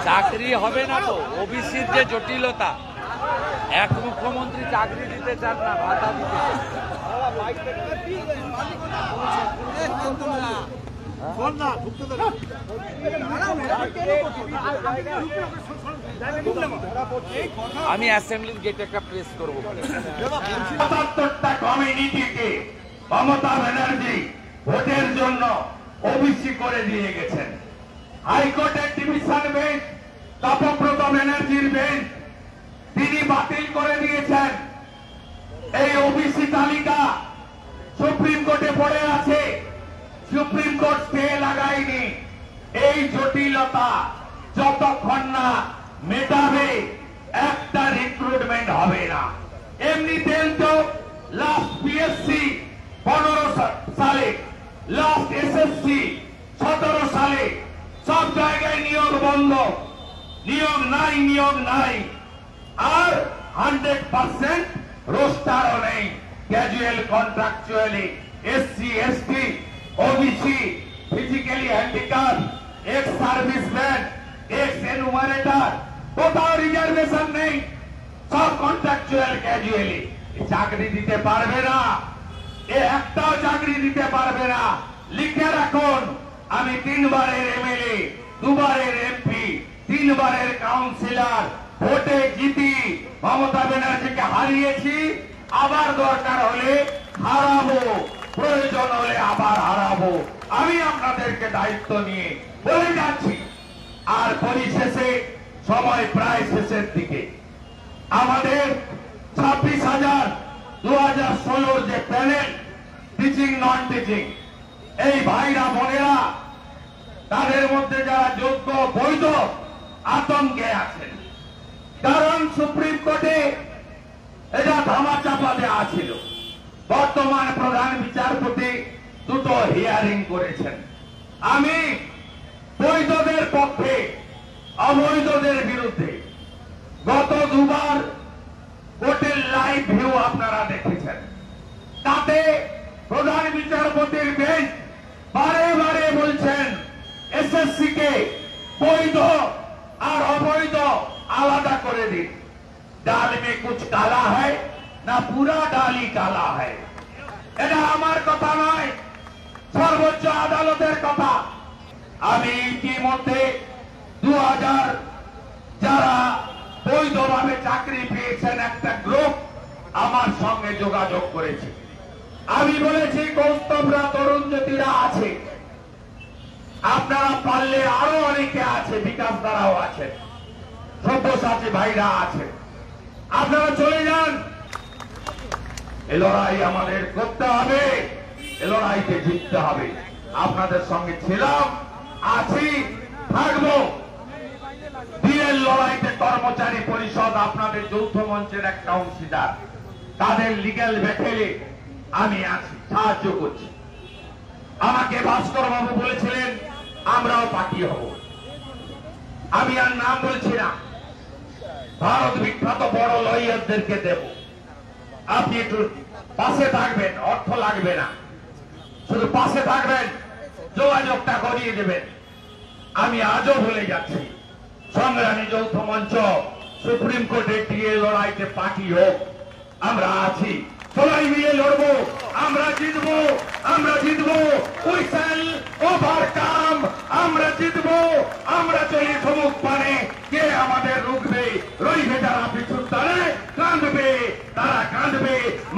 চাকরি হবে না তো, ওবিসির যে জটিলতা, এক মুখ্যমন্ত্রী চাকরি দিতে চান না, ভাতা দিতে চান। আমি অ্যাসেম্বলির গেটে একটা প্রেস করবো। ৭৭টা কমিউনিটিকে মমতা ব্যানার্জি ভোটের জন্য ওবিসি করে দিয়ে গেছেন। হাইকোর্টের ডিভিশন বেঞ্চ তপব্রত ব্যানার্জির বেঞ্চ তিনি বাতিল করে দিয়েছেন। এই ওবিসি তালিকা সুপ্রিম কোর্টে পড়ে আছে, সুপ্রিম কোর্ট স্টে লাগায়নি। এই জটিলতা যতক্ষণ না মেটাবে একটা রিক্রুটমেন্ট হবে না। এমনিতেও তো লাস্ট পিএসসি 15 সালে, লাস্ট এসএসসি 17 সালে সব জায়গায় নিয়োগ বন্ধ, নিয়োগ নাই। আর 100% রোস্টারও নেই। Casual contractually SC ST OBC physically handicap ex serviceman x enumerator কোথাও রিজার্ভেশন নেই, সব কন্ট্রাকচুয়াল ক্যাজুয়ালি। চাকরি দিতে পারবে না, একটাও চাকরি দিতে পারবে না। লিখে রাখুন, আমি 3 বারের এমএলএ, 2 বারের এমপি, 3 বারের কাউন্সিলর, ভোটে জিতি মমতা ব্যানার্জিকে হারিয়েছি। আবার দরকার হলে হারাবো, প্রয়োজন হলে আবার হারাবো। আমি আপনাদেরকে দায়িত্ব নিয়ে বলে যাচ্ছি। আর পরিশেষে সময় প্রায় শেষের দিকে, আমাদের 26,000 2016 যে প্যানেল টিচিং নন টিচিং, এই ভাইরা বোনেরা তাদের মধ্যে যারা যোগ্য বৈধ আতঙ্কে আছেন। কারণ সুপ্রিম কোর্টে এটা ধামাচাপা দেওয়া ছিল। বর্তমান প্রধান বিচারপতি 2টো হিয়ারিং করেছেন। আমি বৈধদের পক্ষে, অবৈধদের বিরুদ্ধে। গত 2 বার কোর্টের লাইভ ভিউ আপনারা দেখেছেন। তাতে প্রধান বিচারপতির বেঞ্চ বারে বারে বলছেন এসএসসি কে বৈধ আর অবৈধ আলাদা করে দিন। ডাল মে কুছ কালা হয় না, পুরা ডালই কালা হয়। এটা আমার কথা নয়, সর্বোচ্চ আদালতের কথা। আমি ইতিমধ্যে 2000 যারা বৈধভাবে চাকরি পেয়েছেন একটা গ্রুপ আমার সঙ্গে যোগাযোগ করেছে। আমি বলেছি কৌস্তবরা, তরুণ জ্যোতিরা আছে, আপনারা পারলে আরো অনেকে আছে, বিকাশ দ্বারাও আছে, সব্যসাচী ভাইরা আছে, আপনারা চলে যান। এ লড়াই আমাদের করতে হবে, এ লড়াইতে জিততে হবে। আপনাদের সঙ্গে ছিলাম, আছি, থাকবো। দিনের লড়াইতে কর্মচারী পরিষদ আপনাদের যৌথ মঞ্চের একটা অংশীদার, তাদের লিগ্যাল ব্যাটেলে আমি আছি, সাহায্য করছি। আমাকে ভাস্কর বাবু বলেছিলেন আমরাও পার্টি হব। আমি আর নাম বলছি না, ভারত বিখ্যাত বড় লয়ারদেরকে দেব। আপনি একটু পাশে থাকবেন, অর্থ লাগবে না, শুধু পাশে থাকবেন, যোগাযোগটা করিয়ে দেবেন। আমি আজও বলে যাচ্ছি, সংগ্রামী যৌথ মঞ্চ সুপ্রিম কোর্টে টিএ লড়াইতে পার্টি হোক, আমরা আছি, সবাই মিলে লড়বো, আমরা জিতবো, আমরা জিতবো। উই শ্যাল ওভারকাম, আমরা জিতবো, আমরা চলি সমুখ পানে। কে আমাদের রুখবে? রইবে যারা পিছুর তারে, কাঁদবে তারা কাঁদবে।